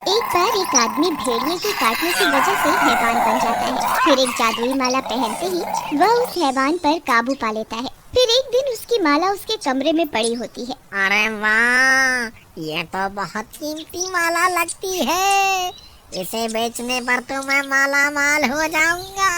एक बार एक आदमी भेड़िए के काटने की वजह से हैवान बन जाता है। फिर एक जादुई माला पहनते ही वह उस हैवान पर काबू पा लेता है। फिर एक दिन उसकी माला उसके कमरे में पड़ी होती है। अरे वाह, ये तो बहुत कीमती माला लगती है। इसे बेचने पर तो मैं माला माल हो जाऊंगा।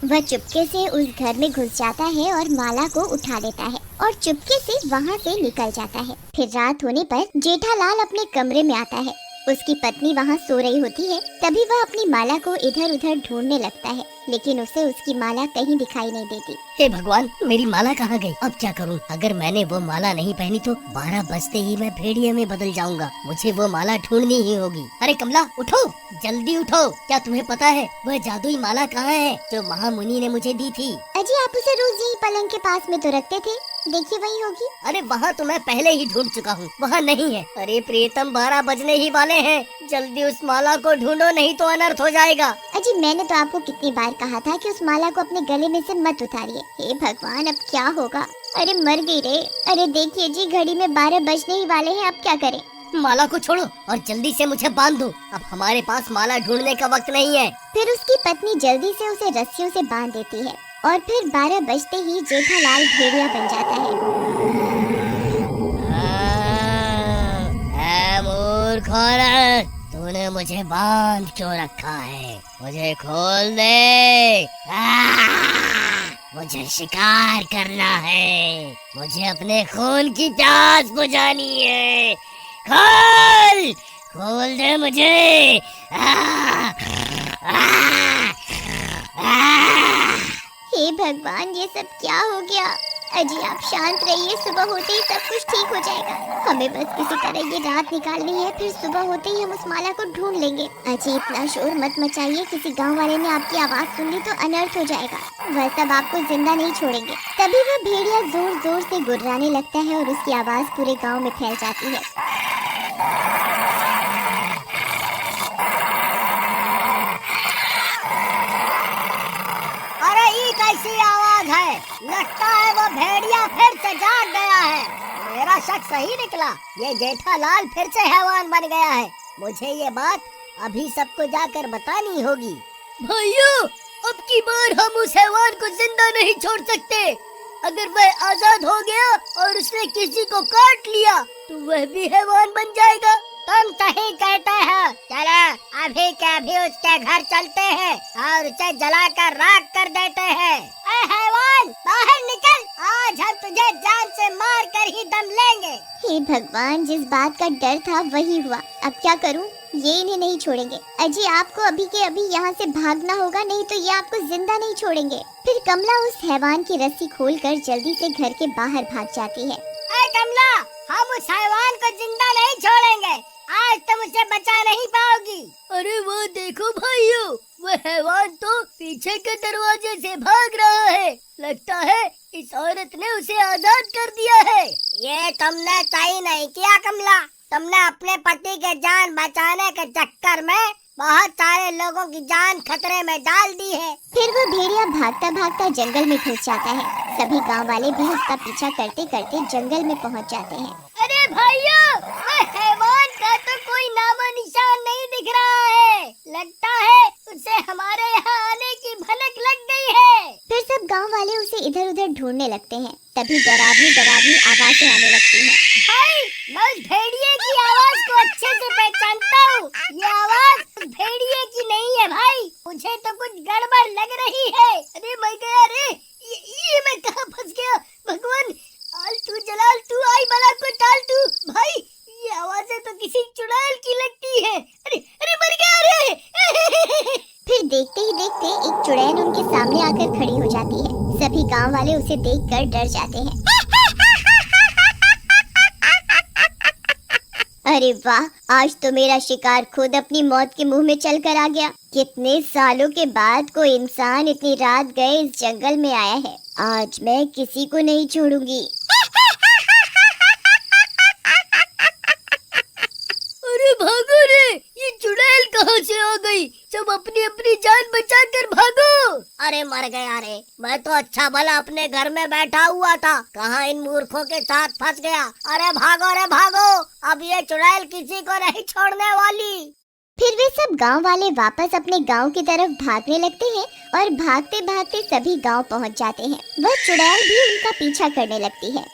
वह चुपके से उस घर में घुस जाता है और माला को उठा लेता है और चुपके से वहाँ से निकल जाता है। फिर रात होने पर जेठालाल अपने कमरे में आता है। उसकी पत्नी वहाँ सो रही होती है। तभी वह अपनी माला को इधर उधर ढूंढने लगता है, लेकिन उसे उसकी माला कहीं दिखाई नहीं देती। हे भगवान, मेरी माला कहाँ गई? अब क्या करूँ? अगर मैंने वो माला नहीं पहनी तो 12 बजते ही मैं भेड़िए में बदल जाऊंगा। मुझे वो माला ढूंढनी ही होगी। अरे कमला, उठो, जल्दी उठो। क्या तुम्हें पता है वह जादुई माला कहाँ है जो महामुनि ने मुझे दी थी? अजी, आप उसे रोज यही पलंग के पास में तो रखते थे, देखिए वही होगी। अरे वहाँ तो मैं पहले ही ढूंढ चुका हूँ, वहाँ नहीं है। अरे प्रियतम, 12 बजने ही वाले हैं, जल्दी उस माला को ढूंढो, नहीं तो अनर्थ हो जाएगा। अजी, मैंने तो आपको कितनी बार कहा था कि उस माला को अपने गले में से मत उतारिए। हे भगवान, अब क्या होगा? अरे मर गई रे। अरे देखिए जी, घड़ी में 12 बजने ही वाले हैं, अब क्या करें? माला को छोड़ो और जल्दी से मुझे बांध दो। अब हमारे पास माला ढूंढने का वक्त नहीं है। फिर उसकी पत्नी जल्दी से उसे रस्सियों से बांध देती है और फिर 12 बजते ही जेठालाल भेड़िया बन जाता है। मूर्ख औरत, तूने मुझे बांध क्यों रखा है? मुझे खोल दे। मुझे शिकार करना है, मुझे अपने खून की प्यास बुझानी है। खोल, खोल दे मुझे। हे भगवान, ये सब क्या हो गया? अजी, आप शांत रहिए, सुबह होते ही सब कुछ ठीक हो जाएगा। हमें बस किसी तरह ये रात निकालनी है, फिर सुबह होते ही हम उस माला को ढूंढ लेंगे। अजी, इतना शोर मत मचाइए, किसी गांव वाले ने आपकी आवाज सुन ली तो अनर्थ हो जाएगा। वह सब आपको जिंदा नहीं छोड़ेंगे। तभी वह भेड़िया जोर जोर से गुर्राने लगता है और उसकी आवाज पूरे गाँव में फैल जाती है। अरे ये कैसी आवाज है? लगता है वो भेड़िया फिर से जाग गया है। मेरा शक सही निकला, ये जेठालाल फिर से हैवान बन गया है। मुझे ये बात अभी सबको जाकर बतानी होगी। भाइयों, अब की बार हम उस हैवान को जिंदा नहीं छोड़ सकते। अगर वह आजाद हो गया और उसने किसी को काट लिया तो वह भी हैवान बन जाएगा। तुम सही कहते हो। चलो अभी के अभी उसके घर चलते हैं और उसे जलाकर राख कर देते हैं। ऐ हैवान, बाहर निकल, आज हम तुझे जान से मार कर ही दम लेंगे। हे भगवान, जिस बात का डर था वही हुआ। अब क्या करूं? ये इन्हें नहीं छोड़ेंगे। अजी, आपको अभी के अभी यहाँ से भागना होगा, नहीं तो ये आपको जिंदा नहीं छोड़ेंगे। फिर कमला उस हैवान की रस्सी खोलकर जल्दी से घर के बाहर भाग जाती है। ऐ कमला, हम उस हैवान को जिंदा नहीं छोड़ेंगे। आज तुम उसे बचा नहीं पाओगी। अरे वो देखो भाइयों, वह हैवान तो पीछे के दरवाजे से भाग रहा है। लगता है इस औरत ने उसे आजाद कर दिया है। ये तुमने सही नहीं किया कमला। तुमने अपने पति के जान बचाने के चक्कर में बहुत सारे लोगों की जान खतरे में डाल दी है। फिर वो भेड़िया भागता भागता जंगल में घुस जाता है। सभी गांव वाले भी उसका पीछा करते करते जंगल में पहुंच जाते हैं। अरे भाइयों, हैवान का तो कोई नामो निशान नहीं दिख रहा है। लगता है उसे हमारे यहाँ आने की भनक लग गई है। फिर सब गांव वाले उसे इधर उधर ढूंढने लगते हैं। तभी डरावनी डरावनी आवाजें आने लगती हैं। भाई, मैं उस भेड़िए की आवाज को अच्छे से पहचानता हूँ। ये आवाज उस भेड़िए की नहीं है भाई। मुझे तो कुछ गड़बड़ लग रही है। अरे मैं गया रे, ये मैं कहाँ फंस गया? भगवान, आलतू जलालतू आई बला को टालतू। भाई, ये आवाजें तो किसी चुड़ैल की लगती है। अरे अरे मर गया रे। फिर देखते ही देखते एक चुड़ैल उनके सामने आकर खड़ी हो जाती है। सभी गांव वाले उसे देखकर डर जाते हैं। अरे वाह, आज तो मेरा शिकार खुद अपनी मौत के मुंह में चलकर आ गया। कितने सालों के बाद कोई इंसान इतनी रात गए इस जंगल में आया है। आज मैं किसी को नहीं छोड़ूंगी। अरे भागो रे, ये चुड़ैल कहाँ से आ गई? सब अपनी अपनी जान बचाकर भागो। अरे मर गया रे, मैं तो अच्छा भला अपने घर में बैठा हुआ था, कहाँ इन मूर्खों के साथ फंस गया। अरे भागो रे भागो, अब ये चुड़ैल किसी को नहीं छोड़ने वाली। फिर वे सब गांव वाले वापस अपने गांव की तरफ भागने लगते हैं और भागते भागते सभी गांव पहुंच जाते हैं। वह चुड़ैल भी उनका पीछा करने लगती है।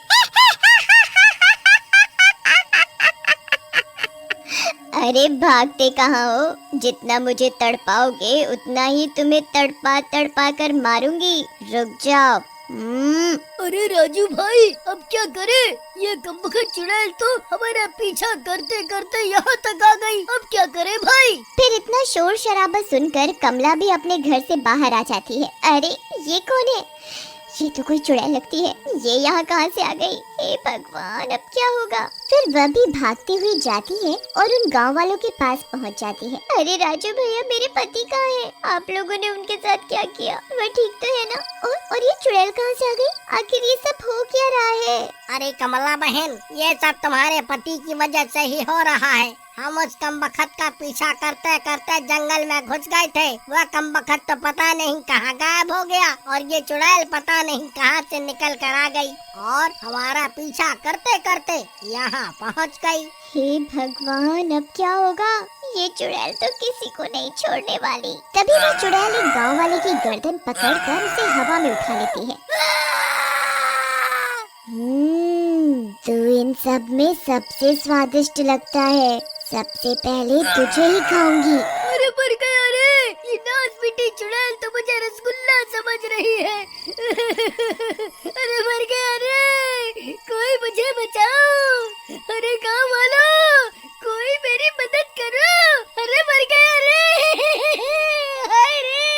अरे भागते कहाँ हो? जितना मुझे तड़पाओगे उतना ही तुम्हें तड़पा तड़पा कर मारूंगी। रुक जाओ। अरे राजू भाई, अब क्या करें? ये कमबख्त चुड़ैल तो हमारा पीछा करते करते यहाँ तक आ गई। अब क्या करें भाई? फिर इतना शोर शराबा सुनकर कमला भी अपने घर से बाहर आ जाती है। अरे ये कौन है? ये तो कोई चुड़ैल लगती है। ये यहाँ कहाँ से आ गई? हे भगवान, अब क्या होगा? फिर वह भी भागती हुई जाती है और उन गांव वालों के पास पहुँच जाती है। अरे राजू भैया, मेरे पति कहाँ है? आप लोगों ने उनके साथ क्या किया? वह ठीक तो है ना? और ये चुड़ैल कहाँ से आ गई? आखिर ये सब हो क्या रहा है? अरे कमला बहन, ये सब तुम्हारे पति की वजह से ही हो रहा है। हम उस कमबख्त का पीछा करते करते जंगल में घुस गए थे। वह कमबख्त तो पता नहीं कहाँ गायब हो गया और ये चुड़ैल पता नहीं कहाँ से निकल कर आ गई और हमारा पीछा करते करते यहाँ पहुँच गई। हे भगवान, अब क्या होगा? ये चुड़ैल तो किसी को नहीं छोड़ने वाली। तभी वो चुड़ैल एक गांव वाले की गर्दन पकड़कर उसे हवा में उठा लेती है। तू इन सब में सबसे स्वादिष्ट लगता है। सबसे पहले तुझे ही खाऊंगी। अरे मर गया रे! ये नाच पीटी चुड़ैल तो मुझे रसगुल्ला समझ रही है। अरे मर गया रे! कोई मुझे बचाओ! अरे गाँव वालों, कोई मेरी मदद करो! अरे मर गया रे! हाय रे!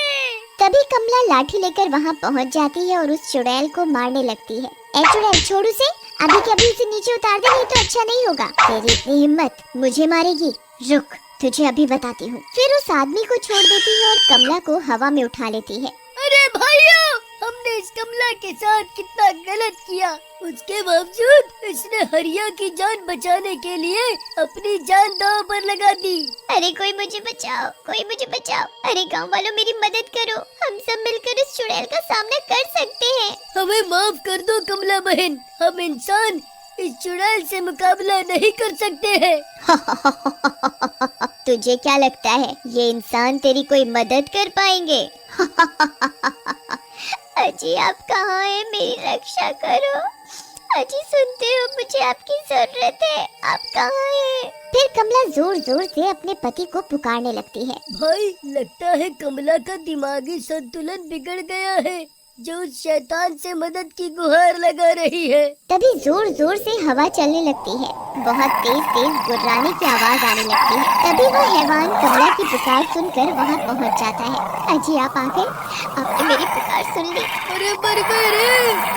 तभी कमला लाठी लेकर वहाँ पहुँच जाती है और उस चुड़ैल को मारने लगती है। ए चुड़ैल, छोड़ उसे। अभी के अभी उसे नीचे उतार दे, नहीं तो अच्छा नहीं होगा। तेरी इतनी हिम्मत, मुझे मारेगी? रुक, तुझे अभी बताती हूँ। फिर उस आदमी को छोड़ देती है और कमला को हवा में उठा लेती है। अरे भाइयों, हमने इस कमला के साथ कितना गलत किया। उसके बावजूद इसने हरिया की जान बचाने के लिए अपनी जान दांव पर लगा दी। अरे कोई मुझे बचाओ, कोई मुझे बचाओ। अरे गांव वालों, मेरी मदद करो। हम सब मिलकर इस चुड़ैल का सामना कर सकते हैं। हमें माफ कर दो कमला बहन, हम इंसान इस चुड़ैल से मुकाबला नहीं कर सकते हैं। तुझे क्या लगता है ये इंसान तेरी कोई मदद कर पाएंगे? अजी, आप कहाँ हैं? मेरी रक्षा करो। अजी सुनते हो? मुझे आपकी जरूरत है। आप कहाँ हैं? फिर कमला जोर जोर से अपने पति को पुकारने लगती है। भाई, लगता है कमला का दिमागी संतुलन बिगड़ गया है, जो उस शैतान से मदद की गुहार लगा रही है। तभी जोर जोर से हवा चलने लगती है। बहुत तेज तेज गुर्राने की आवाज आने लगती है। तभी वो हैवान कमला की पुकार सुनकर वहाँ पहुँच जाता है। अजी, आप आ गए? आपने मेरी पुकार सुन ली। अरे मर गए रे!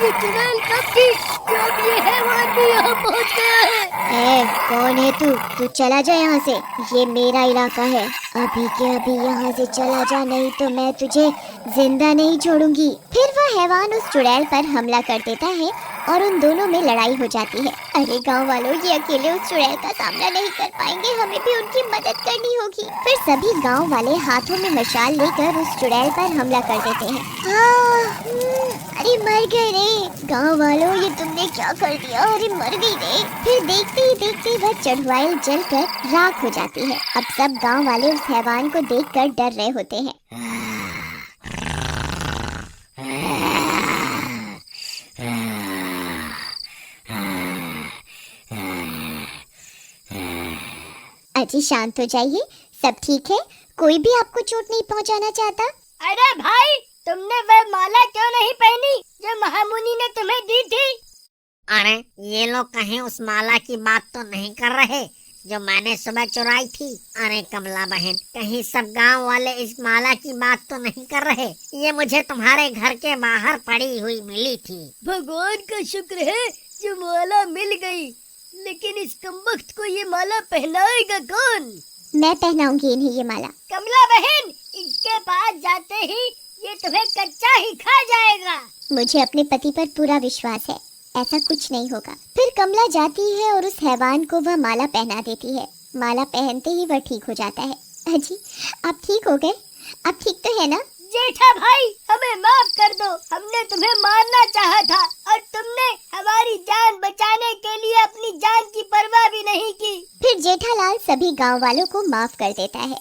ये चुड़ैल कब की जब ये हैवान भी यहाँ पहुँच गया है। कौन है तू? तू चला जा यहाँ से। ये मेरा इलाका है। अभी के अभी यहाँ से चला जा, नहीं तो मैं तुझे जिंदा नहीं छोड़ूंगी। फिर वह हैवान उस चुड़ैल पर हमला कर देता है और उन दोनों में लड़ाई हो जाती है। अरे गांव वालों, ये अकेले उस चुड़ैल का सामना नहीं कर पाएंगे, हमें भी उनकी मदद करनी होगी। फिर सभी गांव वाले हाथों में मशाल लेकर उस चुड़ैल पर हमला कर देते हैं। अरे मर गए रे गांव वालों, ये तुमने क्या कर दिया? अरे मर गई रे। फिर देखते ही देखते वह चढ़वाइल जलकर राख हो जाती है। अब सब गांव वाले उस हैवान को देखकर डर रहे होते हैं। अजी शांत हो जाइए, सब ठीक है। कोई भी आपको चोट नहीं पहुंचाना चाहता। अरे भाई, तुमने वह माला क्यों नहीं पहनी जो महामुनि ने तुम्हें दी थी? अरे ये लोग कहीं उस माला की बात तो नहीं कर रहे जो मैंने सुबह चुराई थी? अरे कमला बहन, कहीं सब गांव वाले इस माला की बात तो नहीं कर रहे? ये मुझे तुम्हारे घर के बाहर पड़ी हुई मिली थी। भगवान का शुक्र है जो माला मिल गई, लेकिन इस कमबख्त को ये माला पहनाएगा कौन? मैं पहनाऊंगी इन्हें ये माला। कमला बहन, इसके पास जाते ही ये तुम्हें कच्चा ही खा जाएगा। मुझे अपने पति पर पूरा विश्वास है, ऐसा कुछ नहीं होगा। फिर कमला जाती है और उस हैवान को वह माला पहना देती है। माला पहनते ही वह ठीक हो जाता है। अजी, आप ठीक हो गए? आप ठीक तो है ना? जेठा भाई, हमें माफ कर दो। हमने तुम्हें मारना चाहा था और तुमने हमारी जान बचाने के लिए अपनी जान की परवाह भी नहीं की। फिर जेठालाल सभी गांव वालों को माफ कर देता है